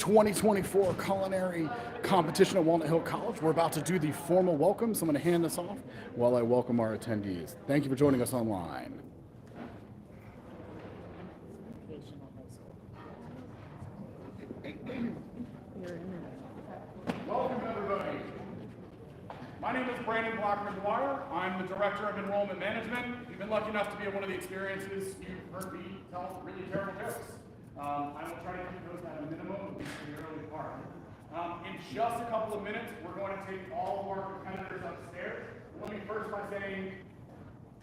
2024 Culinary Competition at Walnut Hill College. We're about to do the formal welcome, so I'm going to hand this off while I welcome our attendees. Thank you for joining us online. Welcome, everybody. My name is Brandon Blackman-Dwyer. I'm the Director of Enrollment Management. You've been lucky enough to be at one of the experiences you've heard me tell really terrible jokes. I will try to keep those at a minimum, at least for the early part. In just a couple of minutes, we're going to take all of our competitors upstairs. Let me first by saying,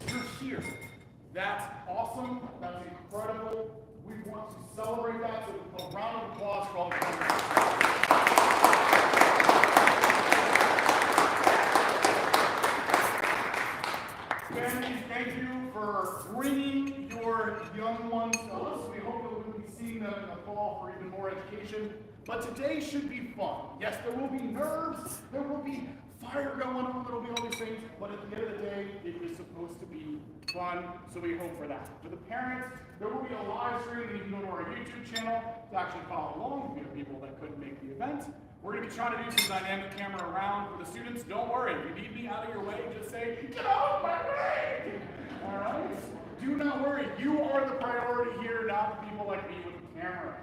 you're here. That's awesome. That's incredible. We want to celebrate that, so a round of applause for all the competitors. Families, thank you for bringing your young ones to us. We hope that we'll be seeing them in the fall for even more education. But today should be fun. Yes, there will be nerves, there will be fire going on, there will be all these things, but at the end of the day, it is supposed to be fun, so we hope for that. For the parents, there will be a live stream that you can go to our YouTube channel to actually follow along if you have people that couldn't make the event. We're going to be trying to do some dynamic camera around for the students. Don't worry, if you need me out of your way, just say, get out of my way! All right? Do not worry, you are the priority here, not the people like me with the camera.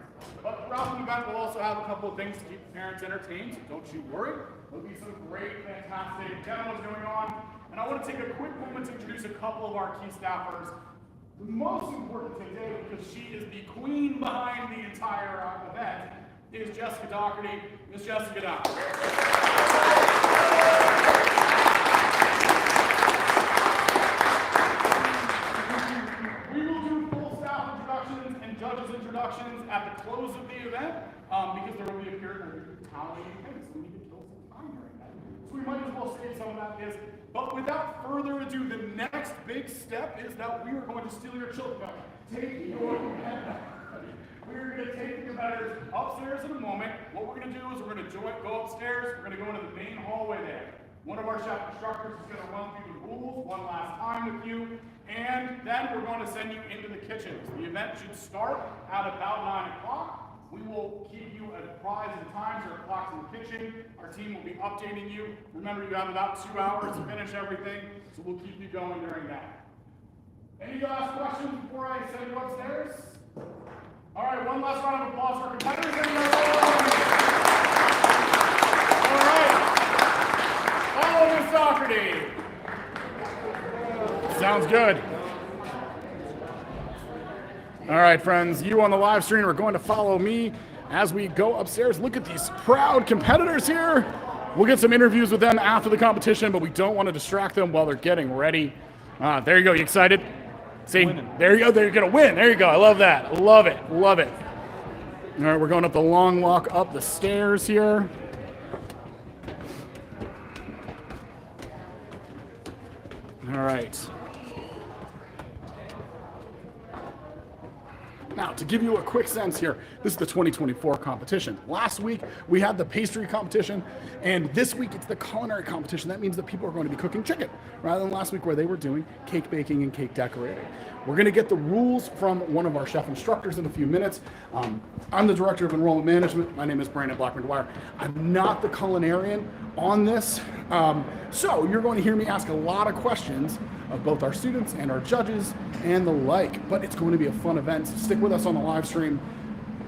But throughout the event, we'll also have a couple of things to keep the parents entertained, so don't you worry. There'll be some great, fantastic demos going on. And I want to take a quick moment to introduce a couple of our key staffers. The most important today, because she is the queen behind the entire event, is Jessica Doherty. Miss Jessica Doherty. We will do full staff introductions and judges introductions at the close of the event, because there will be a period where we're tallying things. We need to kill some time during that. So we might as well save some of that is. But without further ado, the next big step is that we are going to steal your children. Take your We're going to take the competitors upstairs in a moment. What we're going to do is we're going to go upstairs. We're going to go into the main hallway there. One of our chef instructors is going to run through the rules one last time with you. And then we're going to send you into the kitchens. The event should start at about 9 o'clock. We will keep you apprised of the times or clocks in the kitchen. Our team will be updating you. Remember, you have about 2 hours to finish everything, so we'll keep you going during that. Any last questions before I send you upstairs? All right, one last round of applause for our competitors. All right. Follow Miss Doherty. Sounds good. All right, friends, you on the live stream are going to follow me as we go upstairs. Look at these proud competitors here. We'll get some interviews with them after the competition, but we don't want to distract them while they're getting ready. There you go. You excited? See, there you go. They're going to win. There you go. I love that. Love it. Love it. All right, we're going up the long walk up the stairs here. All right. Now, to give you a quick sense here, this is the 2024 competition. Last week, we had the pastry competition, and this week, it's the culinary competition. That means that people are going to be cooking chicken, rather than last week where they were doing cake baking and cake decorating. We're going to get the rules from one of our chef instructors in a few minutes. I'm the Director of Enrollment Management. My name is Brandon Blackman-Dwyer. I'm not the culinarian on this, so you're going to hear me ask a lot of questions of both our students and our judges and the like, but it's going to be a fun event. So stick with us on the live stream.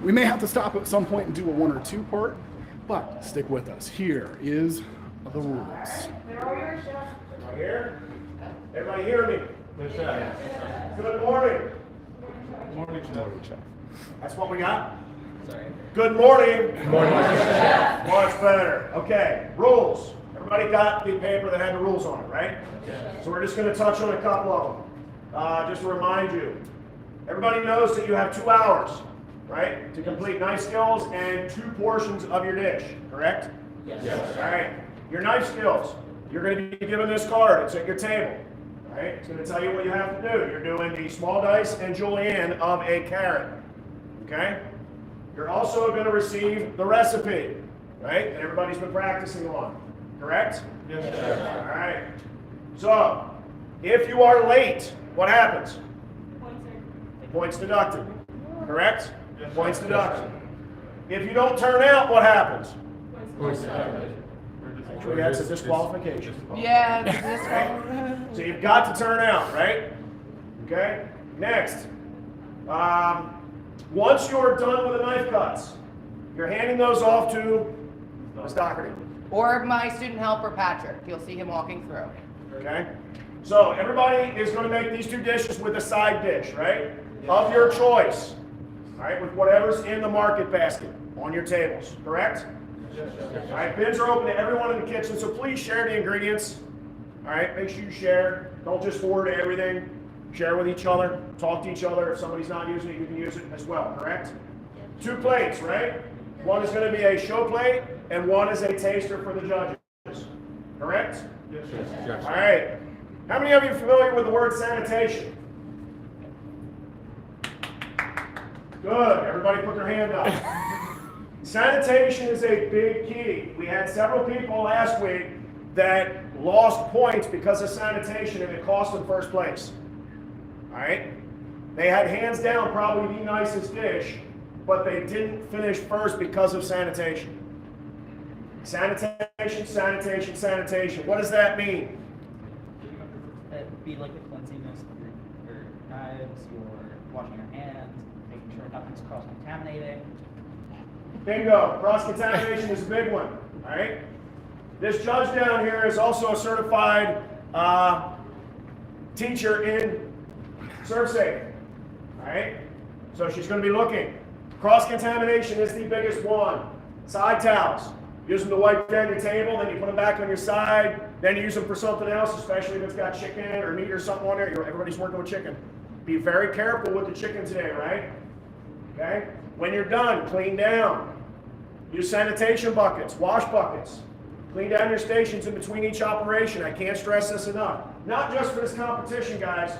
We may have to stop at some point and do a 1 or 2 part, but stick with us. Here is the rules. Right here? Everybody hear me? Good morning. Good morning, Chef. That's what we got? Sorry. Good morning. Good morning, Chef. Much better. Okay, rules. Everybody got the paper that had the rules on it, right? Yeah. So we're just going to touch on a couple of them. Just to remind you, everybody knows that you have 2 hours, right, to complete knife skills and 2 portions of your dish, correct? Yes. All right. Your knife skills, you're going to be given this card. It's at your table. Right? It's going to tell you what you have to do. You're doing the small dice and julienne of a carrot. Okay? You're also going to receive the recipe, right? That everybody's been practicing on. Correct? Yes, sir. All right. So, if you are late, what happens? Points deducted. Correct? Yes, points deducted. If you don't turn out, what happens? Actually, that's a disqualification. Yeah, this one. So you've got to turn out, right? Okay? Next. Once you're done with the knife cuts, you're handing those off to Ms. Doherty. Or my student helper, Patrick. You'll see him walking through. Okay? So everybody is going to make these two dishes with a side dish, right? Of your choice. All right? With whatever's in the market basket on your tables, correct? All right, bins are open to everyone in the kitchen, so please share the ingredients. All right, make sure you share. Don't just hoard everything. Share with each other. Talk to each other. If somebody's not using it, you can use it as well, correct? 2 plates, right? One is going to be a show plate, and one is a taster for the judges. Correct? Yes. All right. How many of you are familiar with the word sanitation? Good. Everybody put their hand up. Sanitation is a big key. We had several people last week that lost points because of sanitation and it cost them first place. All right? They had hands down probably the nicest dish, but they didn't finish first because of sanitation. Sanitation, sanitation, sanitation. What does that mean? It'd be like the cleanliness of your knives, your washing your hands, making sure nothing's cross-contaminating. Bingo. Cross-contamination is a big one. All right? This judge down here is also a certified teacher in serve safe. All right? So she's going to be looking. Cross-contamination is the biggest one. Side towels. Use them to wipe down your table, then you put them back on your side, then you use them for something else, especially if it's got chicken or meat or something on there. Everybody's working with chicken. Be very careful with the chicken today, right? Okay? When you're done, clean down. Use sanitation buckets, wash buckets. Clean down your stations in between each operation. I can't stress this enough. Not just for this competition, guys,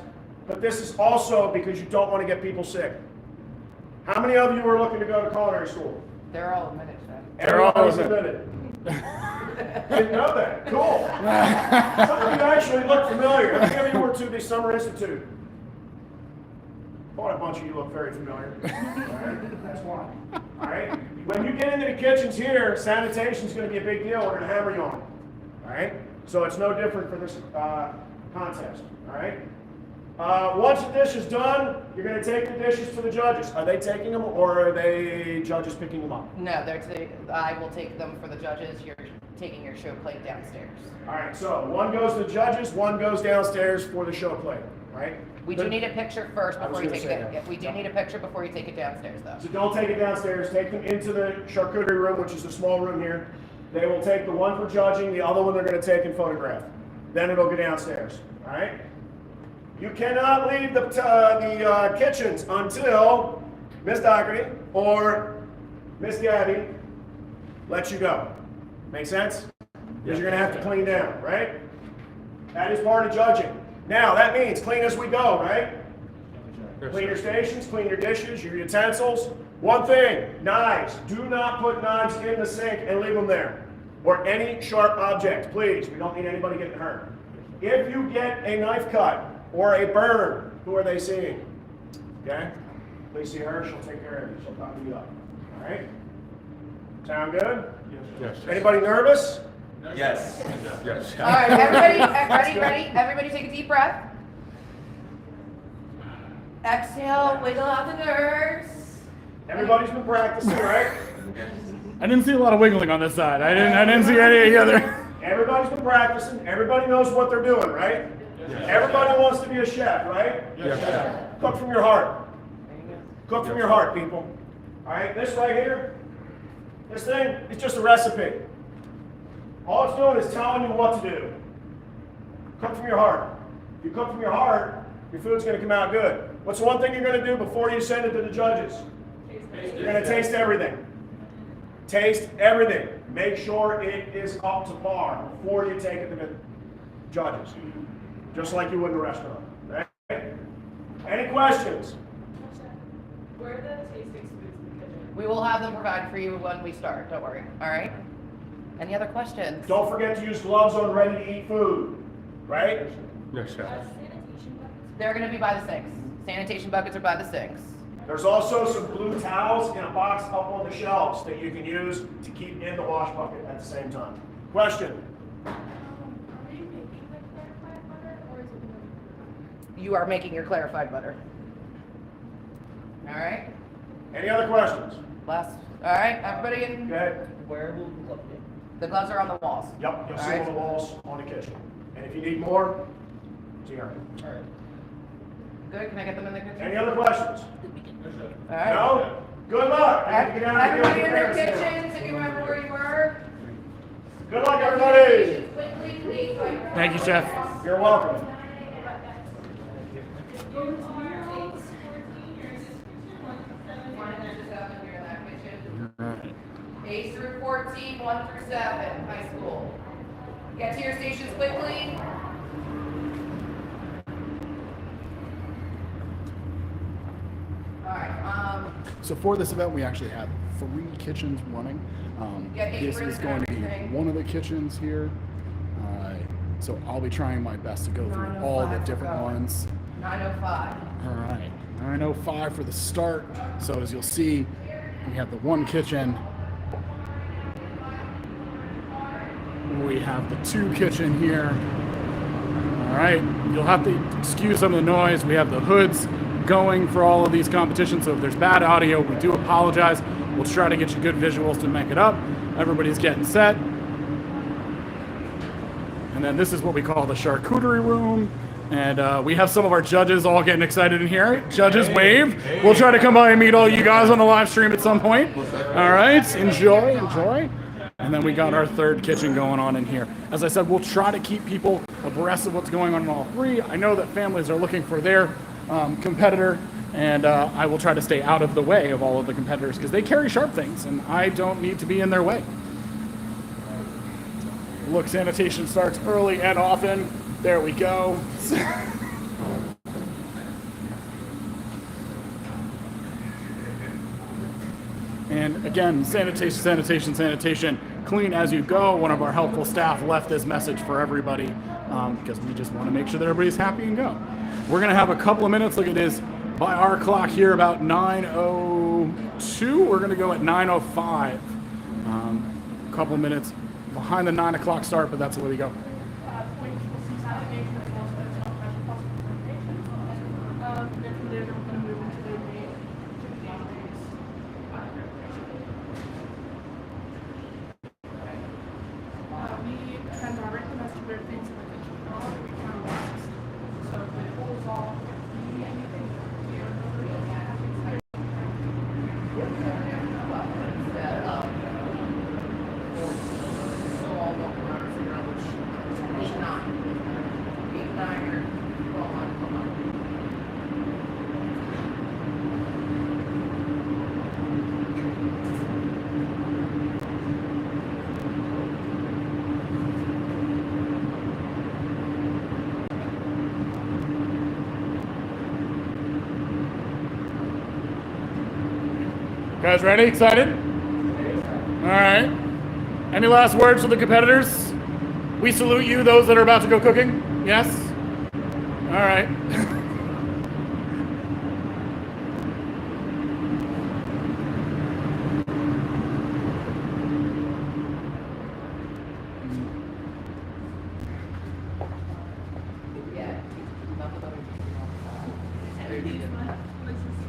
but this is also because you don't want to get people sick. How many of you are looking to go to culinary school? They're all admitted, Chef. Everybody's admitted. Didn't know that. Cool. Some of you actually look familiar. How many of you were to the Summer Institute? Thought a bunch of you look very familiar. All right? That's why. All right? When you get into the kitchens here, sanitation is going to be a big deal. We're going to hammer you on it. All right? So it's no different for this contest. All right? Once the dish is done, you're going to take the dishes to the judges. Are they taking them, or are they judges picking them up? No, I will take them for the judges. You're taking your show plate downstairs. All right, so one goes to the judges, one goes downstairs for the show plate, right? We do need a picture first I was before you gonna take say it that. down. We do need a picture before you take it downstairs, though. So don't take it downstairs, take them into the charcuterie room, which is the small room here. They will take the one for judging, the other one they're going to take and photograph. Then it'll go downstairs, all right? You cannot leave the kitchens until Miss Doherty or Miss Gabby lets you go. Make sense? Because you're going to have to clean down, right? That is part of judging. Now, that means clean as we go, right? Clean your stations, clean your dishes, your utensils. One thing, knives. Do not put knives in the sink and leave them there. Or any sharp object, please. We don't need anybody getting hurt. If you get a knife cut or a burn, who are they seeing? Okay? Please see her. She'll take care of you. She'll cover you up. All right? Sound good? Yes. Anybody nervous? Yes. All right, everybody, ready? Everybody take a deep breath. Exhale, wiggle out the nerves. Everybody's been practicing, right? I didn't see a lot of wiggling on this side. I didn't see any other. Everybody's been practicing. Everybody knows what they're doing, right? Everybody wants to be a chef, right? Yes. Cook from your heart. Cook from your heart, people. All right, this right here, this thing, it's just a recipe. All it's doing is telling you what to do. Cook from your heart. If you cook from your heart, your food's going to come out good. What's the one thing you're going to do before you send it to the judges? You're going to taste everything. Taste everything. Make sure it is up to par before you take it to the judges. Just like you would in a restaurant. Right? Any questions? Where are the tasting spoons in the kitchen? We will have them provided for you when we start. Don't worry. All right? Any other questions? Don't forget to use gloves on ready-to-eat food. Right? Yes, chef. Sanitation buckets? They're going to be by the sinks. Sanitation buckets are by the sinks. There's also some blue towels in a box up on the shelves that you can use to keep in the wash bucket at the same time. Question? Are we making the clarified butter or is it gonna be? You are making your clarified butter. All right. Any other questions? Last. All right. Everybody in. Go ahead. Where will the glove be? The gloves are on the walls. Yep, you'll All see right. on the walls on the kitchen. And if you need more, it's here. All right. Good. Can I get them in the kitchen? Any other questions? All right. No? Good luck. And you can get out of here Everybody in their with the parents kitchens, if you remember where you were. here. Good luck, everybody. Quickly, please. Thank you, Chef. You're welcome. Eight through 14, 1 through 7, high school. Get to your stations quickly. All right. So for this event, we actually have 3 kitchens running. Yeah, This aprons is and going to be everything. one of the kitchens here. So I'll be trying my best to go through all the 9:05 different for going. ones. 9:05. All right, 9:05 for the start. So as you'll see, we have the one kitchen. We have the 2 kitchen here. All right, you'll have to excuse some of the noise. We have the hoods going for all of these competitions. So if there's bad audio, we do apologize. We'll try to get you good visuals to make it up. Everybody's getting set. And then this is what we call the charcuterie room. And we have some of our judges all getting excited in here. Judges, wave. We'll try to come by and meet all you guys on the live stream at some point. All right, enjoy. And then we got our 3rd kitchen going on in here. As I said, we'll try to keep people abreast of what's going on in all 3. I know that families are looking for their competitor, and I will try to stay out of the way of all of the competitors because they carry sharp things, and I don't need to be in their way. Look, sanitation starts early and often. There we go. And again, sanitation. Clean as you go. One of our helpful staff left this message for everybody because we just want to make sure that everybody's happy and go. We're going to have a couple of minutes. Look, it is by our clock here about 9:02. We're going to go at 9:05. A couple of minutes behind the 9 o'clock start, but that's the way we go. Guys ready? Excited? All right. Any last words for the competitors? We salute you, those that are about to go cooking. Yes? All right.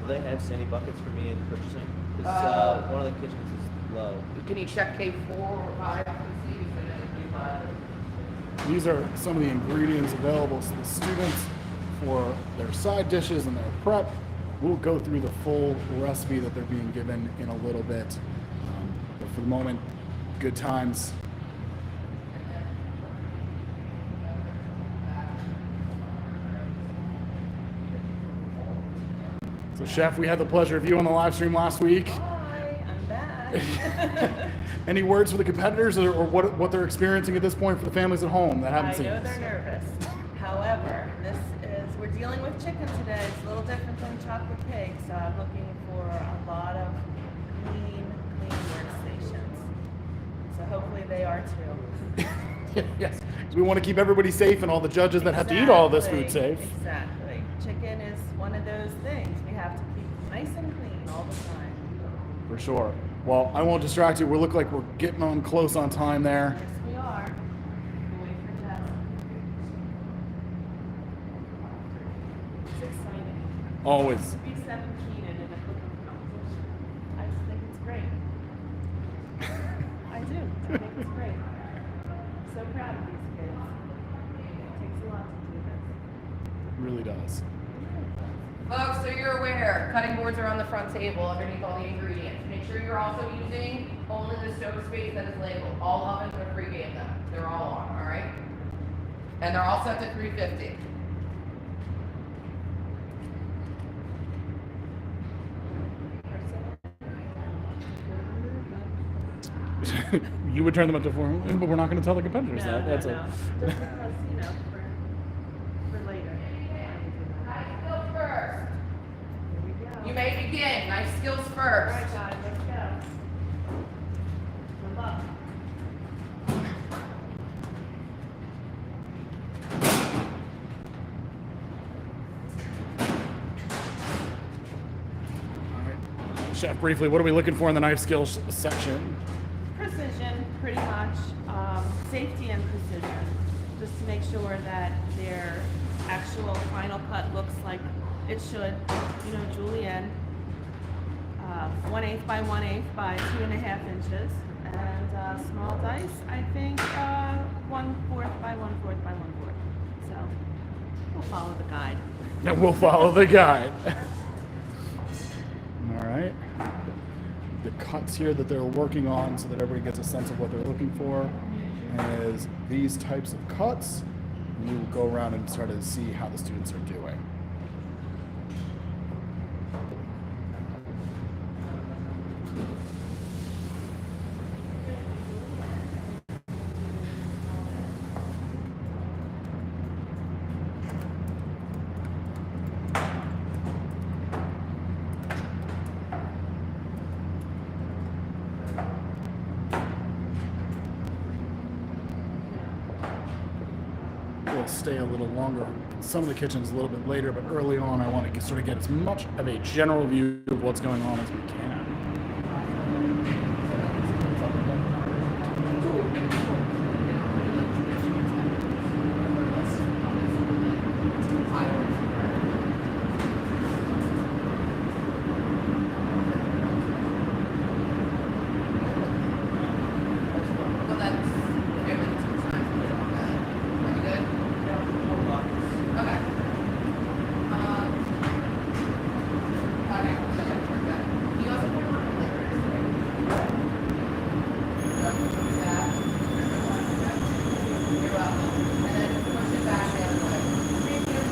Do they have sandy buckets for me in purchasing? Because one of the kitchens is low. Can you check K4 or 5 and see if there's any? These are some of the ingredients available to the students for their side dishes and their prep. We'll go through the full recipe that they're being given in a little bit. But for the moment, good times. So, Chef, we had the pleasure of you on the live stream last week. Hi, I'm back. Any words for the competitors or what they're experiencing at this point for the families at home that haven't I seen know this? they're nervous. However, we're dealing with chicken today. It's a little different than chocolate cake, so I'm looking for a lot of clean workstations. So hopefully they are too. Yes, 'cause we want to keep everybody safe and all the judges that have to eat all this food safe. Exactly. Chicken is one of those things. We have to keep Nice and clean all the time. For sure. Well, I won't distract you. We look like we're getting on close on time there. Yes, we are. We'll wait for Jeff. It's exciting. Always. To be 17 and in a cooking competition. I just think it's great. I do. I think it's great. So proud of these kids. It takes a lot to do this. It really does. Folks, so you're aware, cutting boards are on the front table underneath all the ingredients. Make sure you're also using only the stove space that is labeled. All ovens are pre-game them. They're all on, all right? And they're all set to 350. You would turn them up to 400, but we're not going to tell the competitors that. That's no. Just because, for later. Nice skills first. Here we go. You may begin. Nice skills All first. right, guys, let's go. Good luck. Chef, briefly, what are we looking for in the knife skills section? Precision, pretty much. Safety and precision, just to make sure that their actual final cut looks like it should. You know, julienne, 1/8 by 1/8 by 2.5 inches, and small dice. I think 1/4 by 1/4 by 1/4. So we'll follow the guide. And we'll follow the guide. All right. The cuts here that they're working on so that everybody gets a sense of what they're looking for is these types of cuts. And we will go around and start to see how the students are doing. We'll stay a little longer. Some of the kitchen's a little bit later, but early on I want to sort of get as much of a general view of what's going on as we can. So that's given some time to put on that. Are we good? Okay. Okay, we're good. You also put it on the later. You're welcome. And then push it back the other way. Thank you.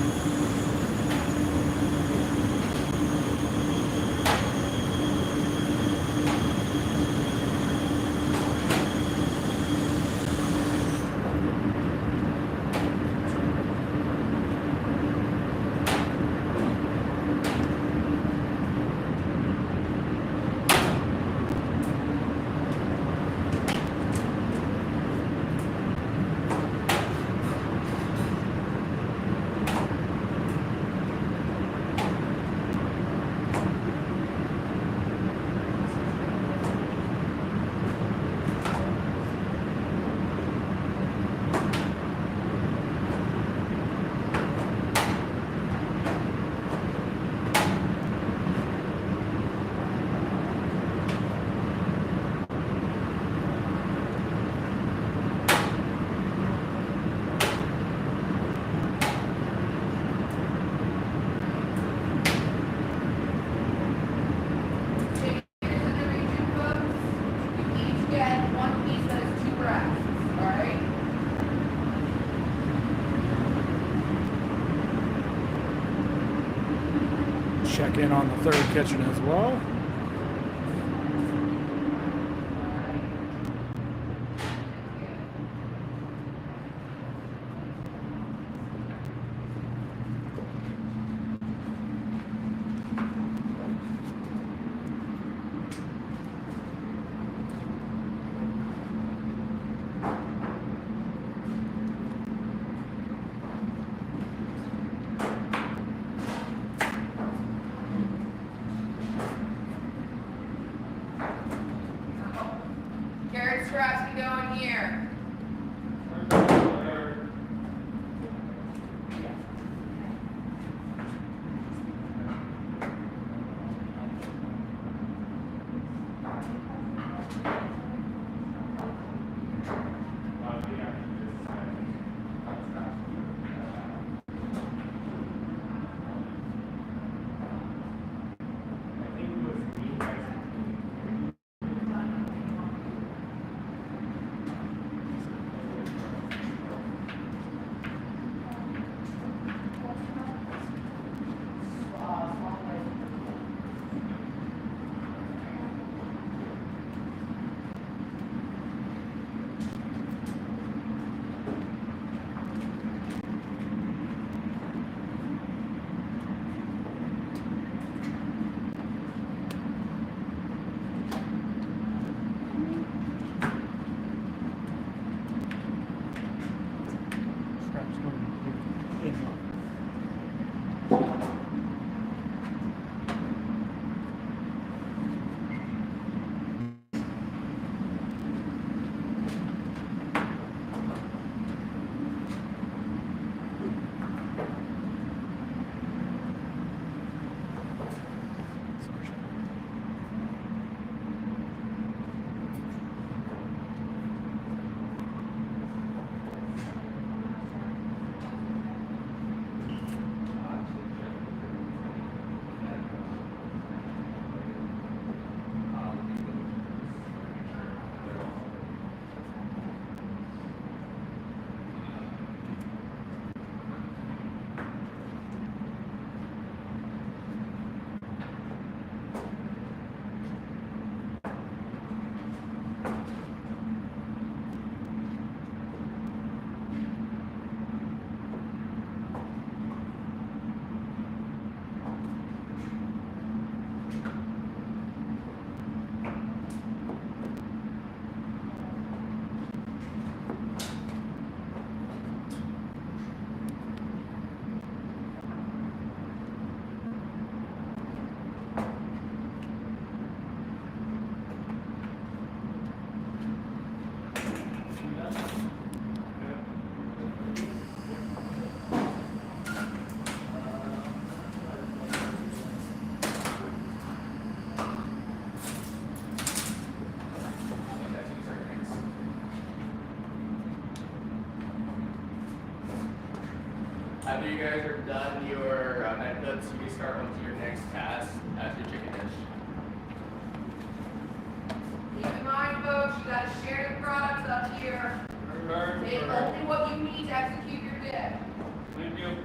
Check in on the third kitchen as well. traps we going here? After you guys are done your methods, you can start on to your next task as your chicken dish. Keep in mind, folks, you gotta share the products up here. Take only what you need to execute your dish. Thank you.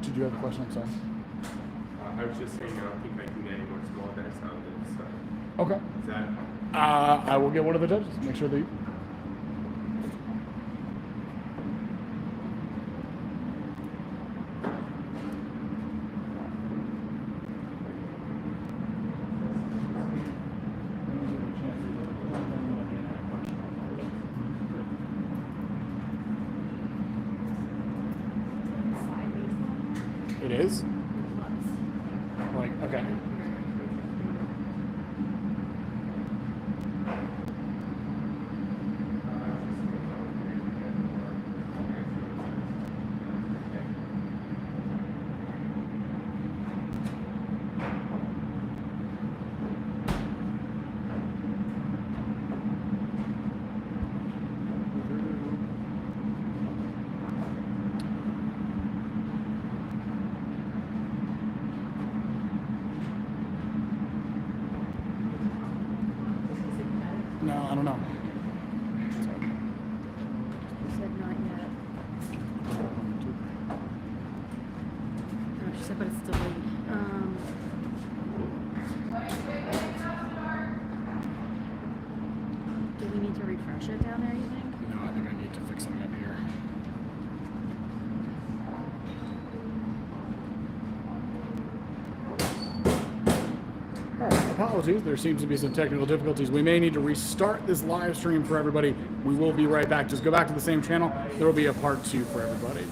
Did you have a question? I'm sorry. I was just saying, I don't think I can get any more small dice out of this. Okay. Is that? I will get one of the judges. Make sure that you... It is? Like, okay. I don't know. She said not yet. No, she said, but it's delayed. Do we need to refresh it down there, you think? No, I think I need to fix something up here. All right, apologies. There seems to be some technical difficulties. We may need to restart this live stream for everybody. We will be right back. Just go back to the same channel. There will be a part 2 for everybody.